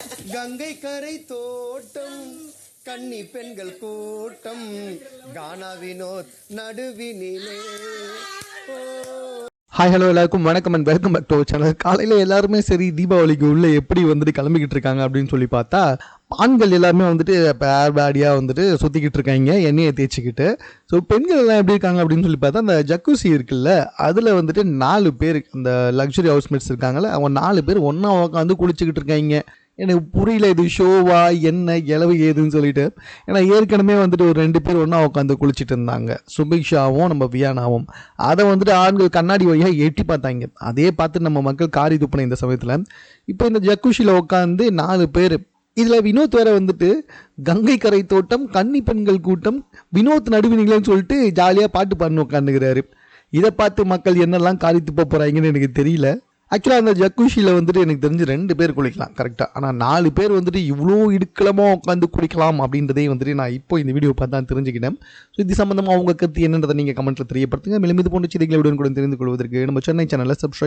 கங்கை கரை தோட்டம் கன்னி பெண்கள் கூட்டம் கானா வினோத் நடுவினிலே. ஹாய் ஹலோ எல்லாருக்கும் வணக்கம் and welcome back to our channel. காலையில் எல்லாருமே சரி தீபாவளிக்கு உள்ளே எப்படி வந்துட்டு கிளம்பிக்கிட்டு இருக்காங்க அப்படின்னு சொல்லி பார்த்தா, ஆண்கள் எல்லாருமே வந்துட்டு பேர் பேடியாக வந்துட்டு சுற்றிக்கிட்டு இருக்காங்க எண்ணெயை தேய்ச்சிக்கிட்டு. ஸோ பெண்கள் எல்லாம் எப்படி இருக்காங்க அப்படின்னு சொல்லி பார்த்தா, அந்த ஜக்கூசி இருக்குல்ல அதில் வந்துட்டு 4 பேர் அந்த லக்ஸுரி ஹவுஸ்மேட்ஸ் இருக்காங்கல்ல, அவங்க 4 பேர் ஒன்றா உட்காந்து குளிச்சுக்கிட்டு இருக்காங்க. எனக்கு புரியல இது ஷோவா என்ன இளவு ஏதுன்னு சொல்லிட்டு. ஏன்னா ஏற்கனவே வந்துட்டு ஒரு 2 பேர் ஒன்றா உட்காந்து குளிச்சுட்டு இருந்தாங்க, சுபிக்ஷாவும் நம்ம வியானாவும். அதை வந்துட்டு ஆண்கள் கண்ணாடி வழியாக எட்டி பார்த்தாங்க. அதே பார்த்து நம்ம மக்கள் காரி துப்பின இந்த சமயத்தில் இப்போ இந்த ஜக்கூஷியில் உட்காந்து 4 பேர். இதில் வினோத் வேற வந்துட்டு கங்கை கரை தோட்டம் கன்னி பெண்கள் கூட்டம் வினோத் நடுவினிங்களேன்னு சொல்லிட்டு ஜாலியாக பாட்டு பாடினு உட்காந்துக்கிறாரு. இதை பார்த்து மக்கள் என்னெல்லாம் காரி துப்ப போகிறாங்கன்னு எனக்கு தெரியல. ஆக்சுவலாக அந்த ஜக்கூஷியில் வந்துட்டு எனக்கு தெரிஞ்சு 2 பேர் குளிக்கலாம் கரெக்டாக. ஆனால் 4 பேர் வந்துட்டு இவ்வளோ இடுக்கலமாக உட்காந்து குளிக்கலாம் அப்படின்றதையும் வந்துட்டு நான் இப்போ இந்த வீடியோ பார்த்து தான் தெரிஞ்சுக்கிட்டேன். ஸோ இது சம்மந்தமாக அவங்க கருத்து என்னன்றதை நீங்கள் கமெண்ட்டில் தெரியப்படுத்துங்க. மேலும் இது போன்ற செய்திகளை உடனுக்குடன் தெரிந்து கொள்வதற்கு நம்ம சென்னை சேனலை சப்ஸ்கிரைப்